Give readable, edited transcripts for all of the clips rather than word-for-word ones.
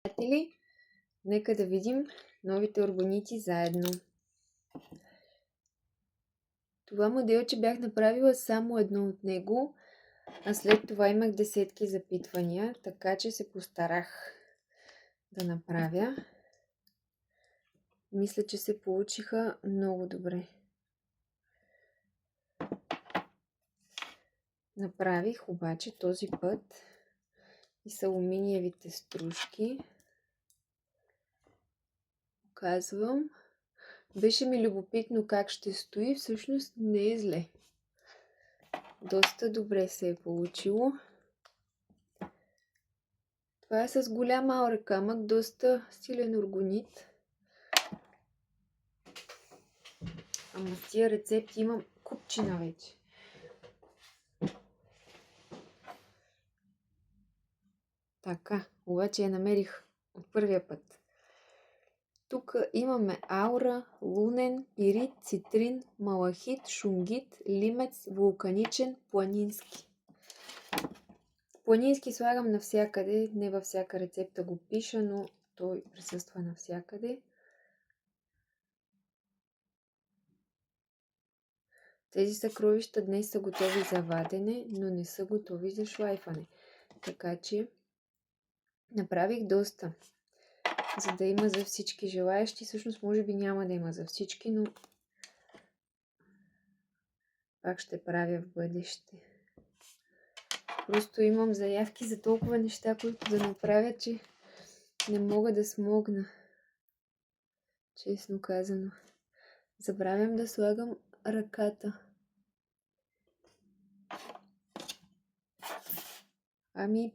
Приятели, нека да видим новите органити заедно. Това моделче бях направила само едно от него, а след това имах десетки запитвания, така че се постарах да направя. Мисля, че се получиха много добре. Направих обаче този път и с алуминиевите стружки. Казвам, беше ми любопитно как ще стои, всъщност не е зле. Доста добре се е получило. Това е с голям аура камък, доста силен органит. Ама с тия рецепти имам купчина вече. Така, обаче я намерих от първия път. Тук имаме аура, лунен, пирит, цитрин, малахит, шунгит, лимец, вулканичен, планински. Планински слагам навсякъде, не във всяка рецепта го пиша, но той присъства навсякъде. Тези съкровища днес са готови за вадене, но не са готови за шлайфане. Така че направих доста, за да има за всички желаящи. Всъщност може би няма да има за всички, но пак ще правя в бъдеще. Просто имам заявки за толкова неща, които да направя, че не мога да смогна. Честно казано. Забравям да слагам ръката. Ами,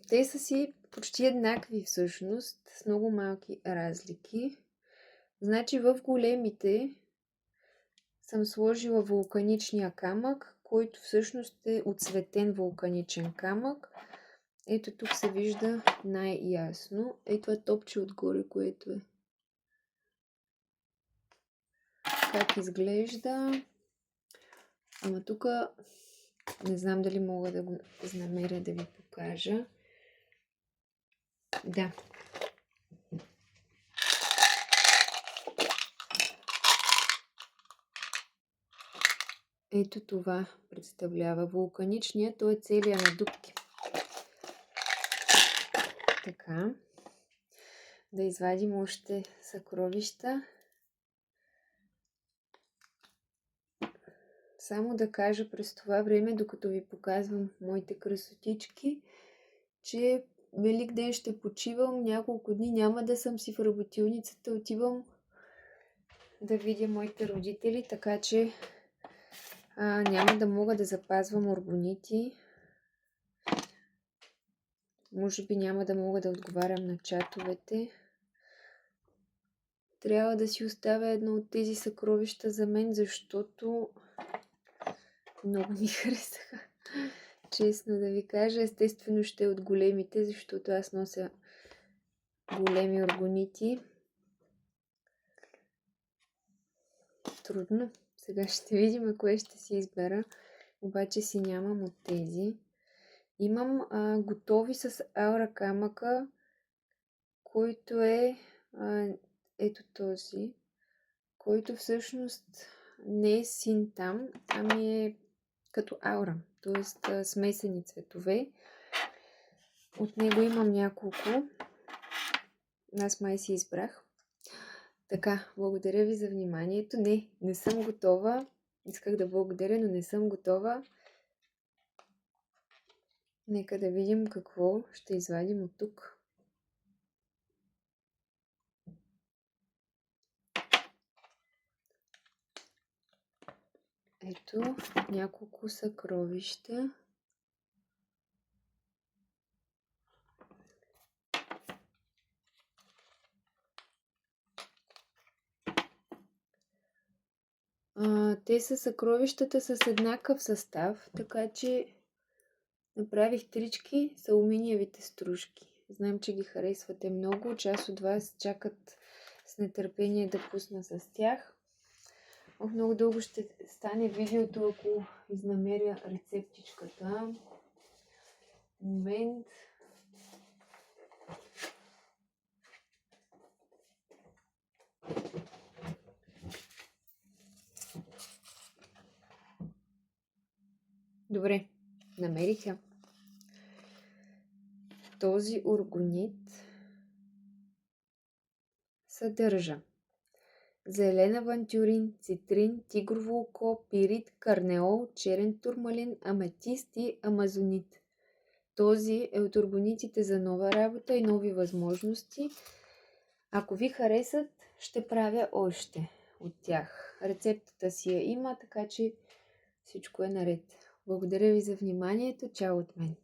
те са си почти еднакви всъщност, с много малки разлики. Значи в големите съм сложила вулканичния камък, който всъщност е отцветен вулканичен камък. Ето тук се вижда най-ясно. Ето това топче отгоре, което е. Как изглежда. Ама тук не знам дали мога да го намеря да ви покажа. Да. Ето това представлява вулканичния, той е целия на дупки. Така. Да извадим още съкровища. Само да кажа през това време, докато ви показвам моите красотички, че Велик ден ще почивам, няколко дни няма да съм си в работилницата, отивам да видя моите родители, така че няма да мога да запазвам органити. Може би няма да мога да отговарям на чатовете. Трябва да си оставя едно от тези съкровища за мен, защото много ми харесаха. Честно да ви кажа, естествено ще е от големите, защото аз нося големи органити. Трудно. Сега ще видим кое ще си избера. Обаче си нямам от тези. Имам готови с аура камъка, който е ето този, който всъщност не е синтам, ами е като аура, т.е. смесени цветове. От него имам няколко. Аз май си избрах. Така, благодаря ви за вниманието. Не съм готова. Исках да благодаря, но не съм готова. Нека да видим какво ще извадим от тук. Ето няколко съкровища. Те са съкровищата с еднакъв състав, така че направих трички с алуминиевите стружки. Знам, че ги харесвате много. Част от вас чакат с нетърпение да пусна с тях. Много дълго ще стане видеото, ако изнамеря рецептичката. Момент. Добре, намерих я. Този органит съдържа зелен авантюрин, цитрин, тигрово око, пирит, карнеол, черен турмалин, аметист и амазонит. Този е от органитите за нова работа и нови възможности. Ако ви харесат, ще правя още от тях. Рецептата си я има, така че всичко е наред. Благодаря ви за вниманието. Чао от мен!